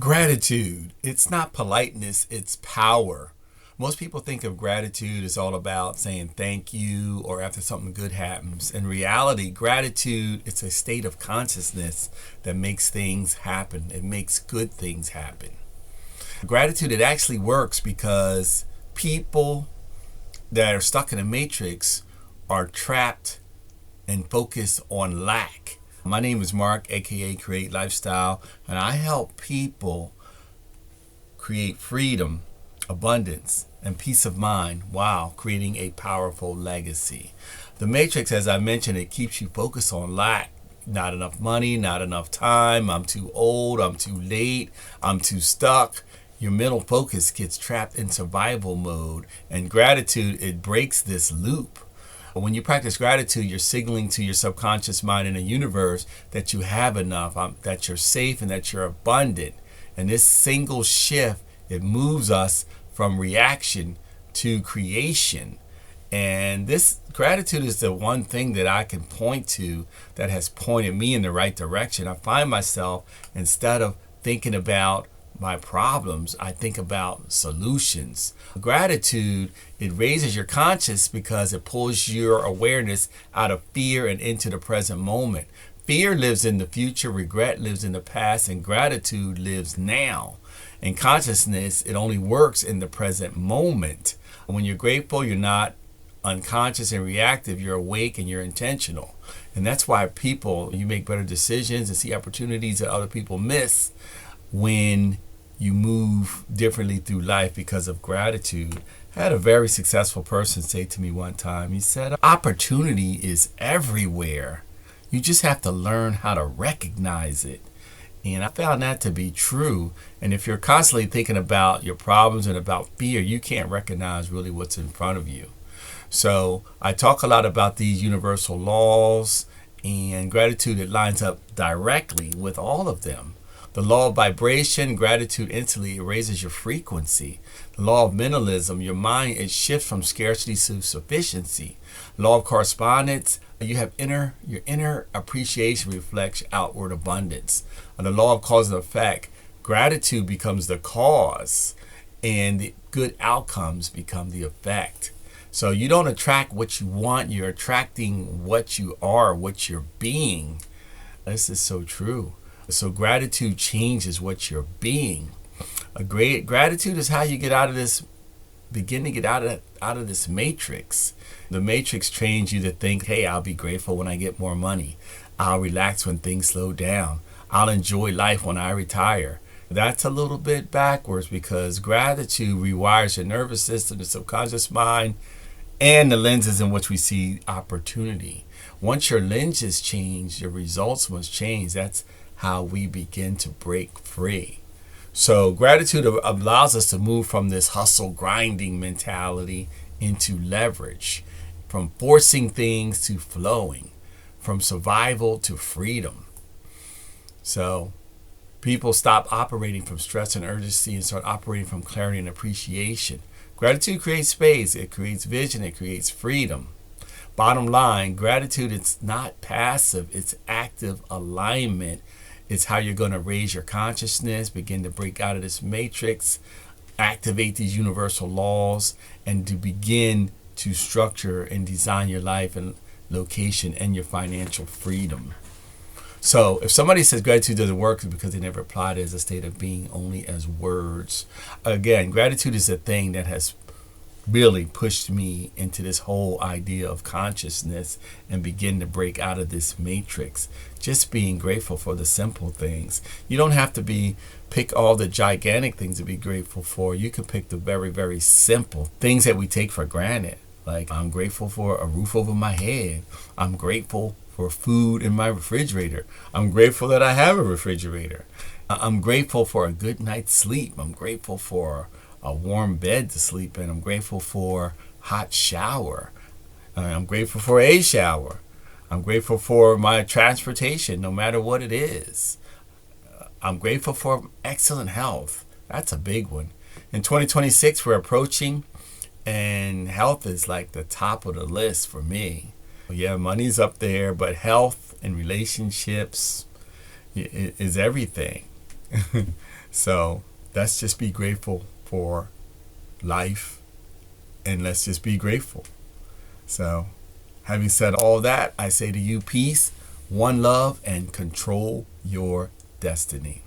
Gratitude. It's not politeness, it's power. Most people think of gratitude as all about saying thank you or after something good happens. In reality, gratitude, it's a state of consciousness that makes things happen. It makes good things happen. Gratitude, it actually works because people that are stuck in a matrix are trapped and focused on lack. My name is Mark, aka Create Lifestyle, and I help people create freedom, abundance, and peace of mind while creating a powerful legacy. The matrix, as I mentioned, it keeps you focused on lack. Not enough money, not enough time, I'm too old, I'm too late, I'm too stuck. Your mental focus gets trapped in survival mode, and gratitude, it breaks this loop. When you practice gratitude, you're signaling to your subconscious mind and the universe that you have enough, that you're safe, and that you're abundant. And this single shift, it moves us from reaction to creation. And this gratitude is the one thing that I can point to that has pointed me in the right direction. I find myself, instead of thinking about my problems, I think about solutions. Gratitude, it raises your conscious because it pulls your awareness out of fear and into the present moment. Fear lives in the future, regret lives in the past, and gratitude lives now. And consciousness, it only works in the present moment. When you're grateful, you're not unconscious and reactive, you're awake and you're intentional. And that's why you make better decisions and see opportunities that other people miss when you move differently through life because of gratitude. I had a very successful person say to me one time, he said, opportunity is everywhere. You just have to learn how to recognize it. And I found that to be true. And if you're constantly thinking about your problems and about fear, you can't recognize really what's in front of you. So I talk a lot about these universal laws, and gratitude, it lines up directly with all of them. The law of vibration, gratitude instantly raises your frequency. The law of mentalism, your mind, it shifts from scarcity to sufficiency. Law of correspondence, your inner appreciation reflects outward abundance. And the law of cause and effect, gratitude becomes the cause and the good outcomes become the effect. So you don't attract what you want, you're attracting what you are, what you're being. This is so true. So gratitude changes what you're being. Gratitude is how you begin to get out of this matrix. The matrix trains you to think, hey, I'll be grateful when I get more money. I'll relax when things slow down. I'll enjoy life when I retire. That's a little bit backwards because gratitude rewires your nervous system, the subconscious mind, and the lenses in which we see opportunity. Once your lenses change, your results must change. That's how we begin to break free. So gratitude allows us to move from this hustle grinding mentality into leverage, from forcing things to flowing, from survival to freedom. So people stop operating from stress and urgency and start operating from clarity and appreciation. Gratitude creates space, it creates vision, it creates freedom. Bottom line, gratitude, it's not passive, it's active alignment. It's how you're going to raise your consciousness, begin to break out of this matrix, activate these universal laws, and to begin to structure and design your life and location and your financial freedom. So if somebody says gratitude doesn't work, it's because they never applied it as a state of being, only as words. Again, gratitude is a thing that has really pushed me into this whole idea of consciousness and begin to break out of this matrix. Just being grateful for the simple things. You don't have to pick all the gigantic things to be grateful for. You can pick the very, very simple things that we take for granted. Like, I'm grateful for a roof over my head. I'm grateful for food in my refrigerator. I'm grateful that I have a refrigerator. I'm grateful for a good night's sleep. I'm grateful for a warm bed to sleep in. I'm grateful for hot shower. I'm grateful for a shower. I'm grateful for my transportation, no matter what it is. I'm grateful for excellent health. That's a big one. In 2026, we're approaching, and health is like the top of the list for me. Yeah, money's up there, but health and relationships is everything. So let's just be grateful for life, and let's just be grateful. So having said all that, I say to you, peace, one love, and control your destiny.